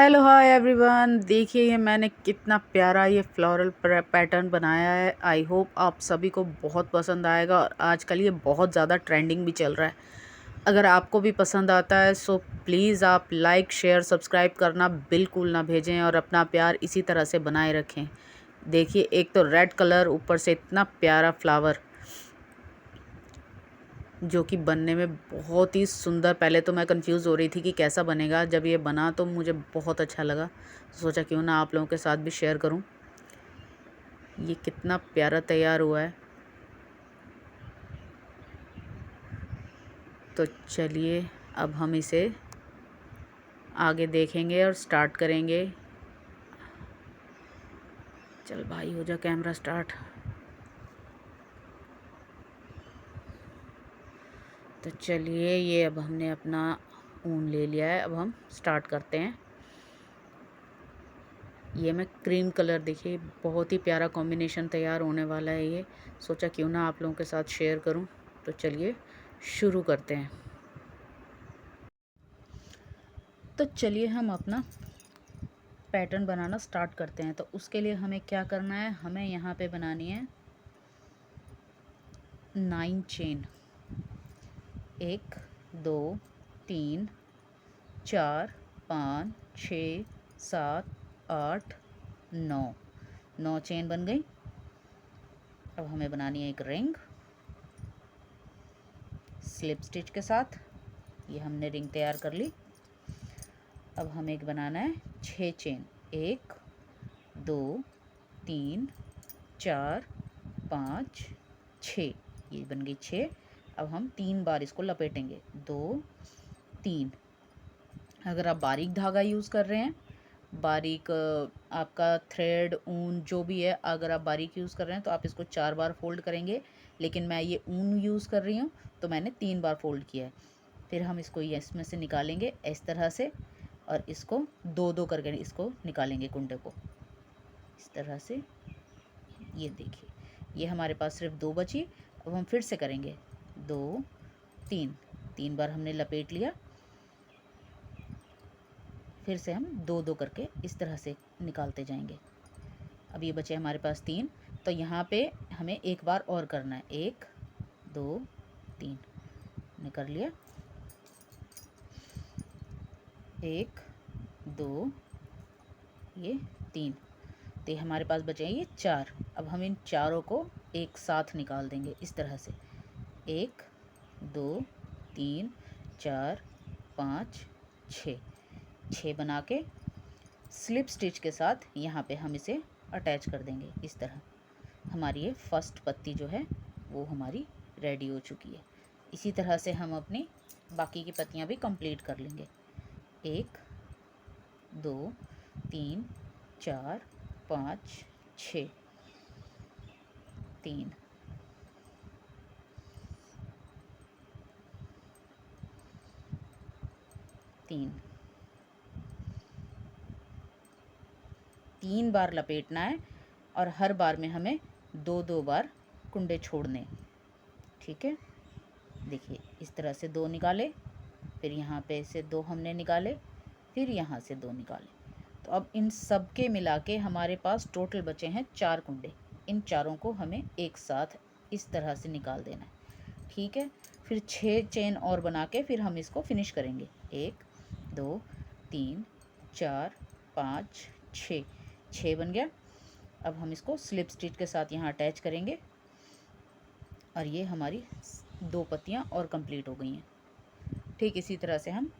Hello hi everyone, देखिए ये मैंने कितना प्यारा ये फ्लोरल पैटर्न बनाया है। आई होप आप सभी को बहुत पसंद आएगा और आजकल ये बहुत ज़्यादा ट्रेंडिंग भी चल रहा है। अगर आपको भी पसंद आता है सो प्लीज़ आप लाइक शेयर सब्सक्राइब करना बिल्कुल ना भेजें और अपना प्यार इसी तरह से बनाए रखें। देखिए एक तो रेड कलर, ऊपर से इतना प्यारा फ्लावर जो कि बनने में बहुत ही सुंदर। पहले तो मैं कंफ्यूज हो रही थी कि कैसा बनेगा, जब ये बना तो मुझे बहुत अच्छा लगा। सोचा क्यों ना आप लोगों के साथ भी शेयर करूं। ये कितना प्यारा तैयार हुआ है। तो चलिए अब हम इसे आगे देखेंगे और स्टार्ट करेंगे। चल भाई हो जा कैमरा स्टार्ट। तो चलिए ये अब हमने अपना ऊन ले लिया है, अब हम स्टार्ट करते हैं। ये मैं क्रीम कलर, देखिए बहुत ही प्यारा कॉम्बिनेशन तैयार होने वाला है। ये सोचा क्यों ना आप लोगों के साथ शेयर करूं। तो चलिए शुरू करते हैं। तो चलिए हम अपना पैटर्न बनाना स्टार्ट करते हैं। तो उसके लिए हमें क्या करना है, हमें यहाँ पे बनानी है 9 चेन। 1 2 3 4 5 6 7 8 9 9 चेन बन गई। अब हमें बनानी है एक रिंग स्लिप स्टिच के साथ। ये हमने रिंग तैयार कर ली। अब हमें एक बनाना है 6 चेन। 1 2 3 4 5 6, ये बन गई 6। अब हम 3 बार इसको लपेटेंगे, 2 3। अगर आप बारीक धागा यूज़ कर रहे हैं, बारीक आपका थ्रेड ऊन जो भी है, अगर आप बारीक यूज़ कर रहे हैं तो आप इसको 4 बार फोल्ड करेंगे। लेकिन मैं ये ऊन यूज़ कर रही हूँ तो मैंने 3 बार फोल्ड किया है। फिर हम इसको ये इसमें से निकालेंगे इस तरह से, और इसको दो दो करके इसको निकालेंगे कुंडे को इस तरह से। ये देखिए ये हमारे पास सिर्फ 2 बची। अब हम फिर से करेंगे 2 3, 3 बार हमने लपेट लिया। फिर से हम दो दो करके इस तरह से निकालते जाएंगे। अब ये बचे हमारे पास 3। तो यहाँ पे हमें एक बार और करना है, 1 2 3 ने कर लिया। 1 2 ये 3, तो हमारे पास बचे हैं ये 4। अब हम इन चारों को एक साथ निकाल देंगे इस तरह से। 1 2 3 4 5 6, 6 बना के स्लिप स्टिच के साथ यहाँ पे हम इसे अटैच कर देंगे इस तरह। हमारी ये फर्स्ट पत्ती जो है वो हमारी रेडी हो चुकी है। इसी तरह से हम अपनी बाकी की पत्तियाँ भी कंप्लीट कर लेंगे। 1 2 3 4 5 6 3 3 3 बार लपेटना है और हर बार में हमें दो दो बार कुंडे छोड़ने। ठीक है, देखिए इस तरह से 2 निकाले, फिर यहाँ पे से 2 हमने निकाले, फिर यहाँ से 2 निकाले। तो अब इन सब के मिला के हमारे पास टोटल बचे हैं 4 कुंडे। इन चारों को हमें एक साथ इस तरह से निकाल देना है। ठीक है, फिर 6 चेन और बना के फिर हम इसको फिनिश करेंगे। 1 2 3 4 5 6, 6 बन गया। अब हम इसको स्लिप स्टिच के साथ यहाँ अटैच करेंगे और ये हमारी 2 पत्तियाँ और कंप्लीट हो गई हैं। ठीक इसी तरह से हम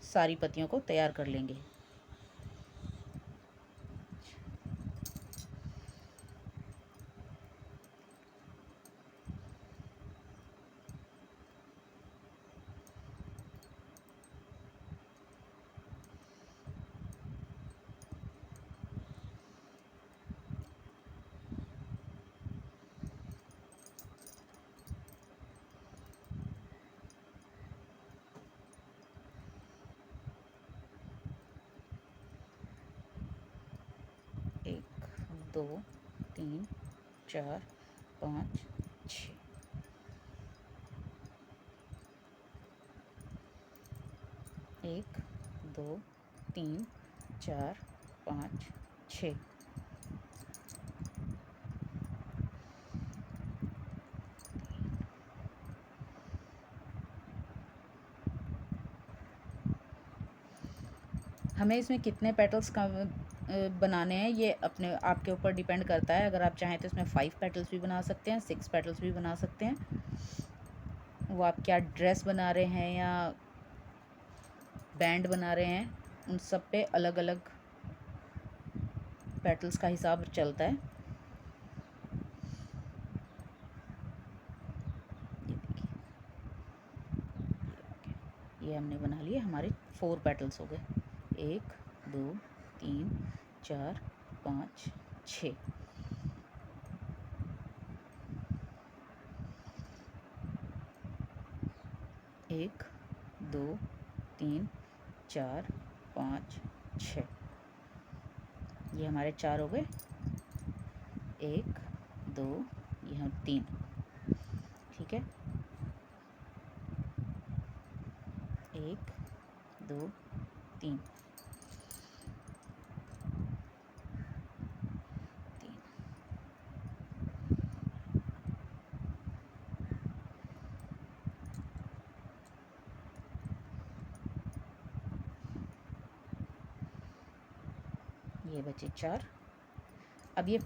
सारी पत्तियों को तैयार कर लेंगे। एक 2 3 4 5 6, 1 2 3 4 5 6। हमें इसमें कितने पेटल्स का बनाने हैं ये अपने आपके ऊपर डिपेंड करता है। अगर आप चाहें तो इसमें 5 पेटल्स भी बना सकते हैं, 6 पेटल्स भी बना सकते हैं। वो आप क्या ड्रेस बना रहे हैं या बैंड बना रहे हैं, उन सब पे अलग अलग पेटल्स का हिसाब चलता है। ये देखिए, ये हमने बना लिए, हमारे 4 पेटल्स हो गए। 1 2 3 4 5 6। एक 2 3 4 5 6। ये हमारे 4 हो गए। 1 2 यहाँ 3। ठीक है, 1 2 3 3। ये बचे 4। अब ये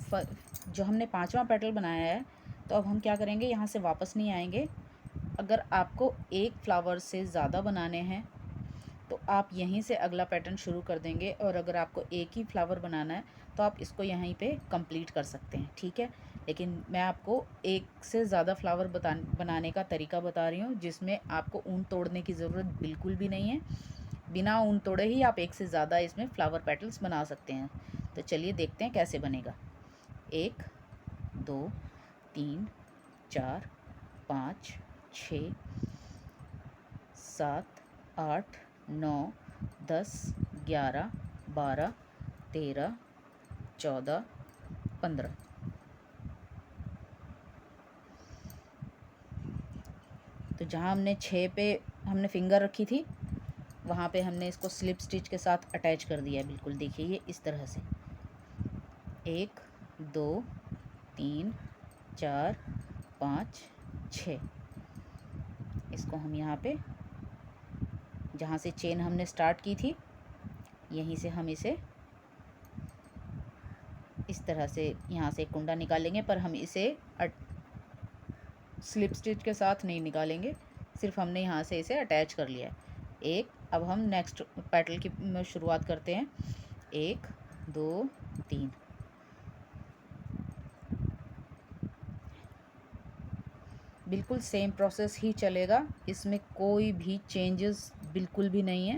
जो हमने 5वां पेटल बनाया है, तो अब हम क्या करेंगे, यहाँ से वापस नहीं आएंगे। अगर आपको एक फ्लावर से ज़्यादा बनाने हैं तो आप यहीं से अगला पैटर्न शुरू कर देंगे, और अगर आपको एक ही फ्लावर बनाना है तो आप इसको यहीं पे कंप्लीट कर सकते हैं। ठीक है, लेकिन मैं आपको एक से ज़्यादा फ्लावर बनाने का तरीका बता रही हूँ, जिसमें आपको ऊन तोड़ने की ज़रूरत बिल्कुल भी नहीं है। बिना ऊन तोड़े ही आप एक से ज़्यादा इसमें फ्लावर पेटल्स बना सकते हैं। तो चलिए देखते हैं कैसे बनेगा। 1 2 3 4 5 6 7 8 9 10 11 12 13 14 15। तो जहाँ हमने 6 पे हमने फिंगर रखी थी, वहाँ पे हमने इसको स्लिप स्टिच के साथ अटैच कर दिया है। बिल्कुल देखिए, ये इस तरह से 1 2 3 4 5 6। इसको हम यहाँ पे जहाँ से चेन हमने स्टार्ट की थी, यहीं से हम इसे इस तरह से यहाँ से कुंडा निकालेंगे, पर हम इसे स्लिप स्टिच के साथ नहीं निकालेंगे, सिर्फ हमने यहाँ से इसे अटैच कर लिया है। अब हम नेक्स्ट पेटल की शुरुआत करते हैं। 1 2 3। बिल्कुल सेम प्रोसेस ही चलेगा, इसमें कोई भी चेंजेस बिल्कुल भी नहीं है।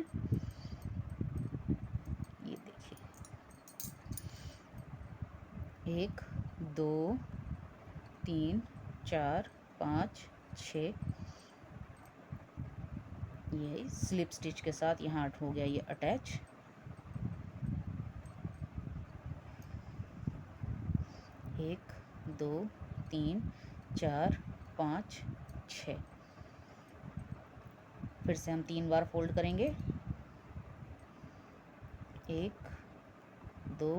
ये देखिए, 1 2 3 4 5 6। ये स्लिप स्टिच के साथ यहाँ हो गया ये अटैच। 1 2 3 4 5 6। फिर से हम 3 बार फोल्ड करेंगे। 1 2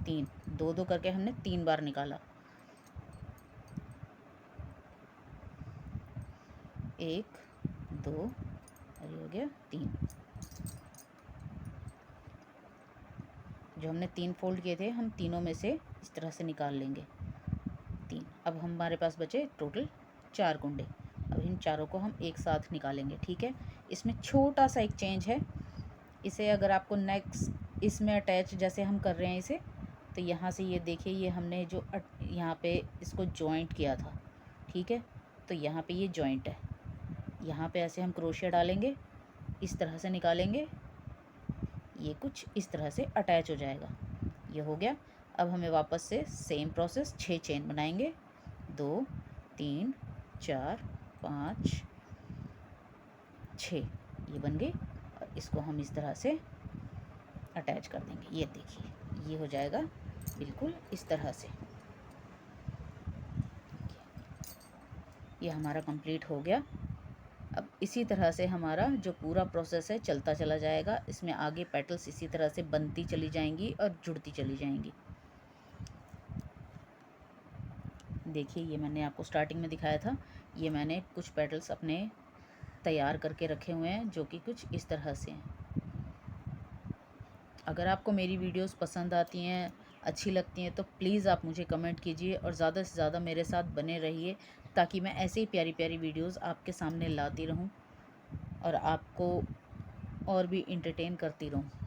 3, 2 2 करके हमने 3 बार निकाला। 1 2 और ये हो गया 3। जो हमने 3 फोल्ड किए थे, हम तीनों में से इस तरह से निकाल लेंगे 3। अब हमारे पास बचे टोटल 4 कुंडे। अब इन चारों को हम एक साथ निकालेंगे। ठीक है, इसमें छोटा सा एक चेंज है। इसे अगर आपको नेक्स्ट इसमें अटैच जैसे हम कर रहे हैं इसे, तो यहाँ से ये देखिए, ये हमने जो यहाँ पे इसको जॉइंट किया था। ठीक है, तो यहाँ पे ये जॉइंट है, यहाँ पे ऐसे हम क्रोशिया डालेंगे, इस तरह से निकालेंगे, ये कुछ इस तरह से अटैच हो जाएगा। ये हो गया। अब हमें वापस से सेम प्रोसेस 6 चेन बनाएंगे। 2 3 4 5 6 ये बन गई, और इसको हम इस तरह से अटैच कर देंगे। ये देखिए, ये हो जाएगा बिल्कुल इस तरह से। ये हमारा कंप्लीट हो गया। अब इसी तरह से हमारा जो पूरा प्रोसेस है चलता चला जाएगा। इसमें आगे पेटल्स इसी तरह से बनती चली जाएंगी और जुड़ती चली जाएंगी। देखिए, ये मैंने आपको स्टार्टिंग में दिखाया था, ये मैंने कुछ पेटल्स अपने तैयार करके रखे हुए हैं जो कि कुछ इस तरह से हैं। अगर आपको मेरी वीडियोस पसंद आती हैं, अच्छी लगती हैं, तो प्लीज़ आप मुझे कमेंट कीजिए और ज़्यादा से ज़्यादा मेरे साथ बने रहिए, ताकि मैं ऐसे ही प्यारी प्यारी वीडियोस आपके सामने लाती रहूं और आपको और भी इंटरटेन करती रहूं।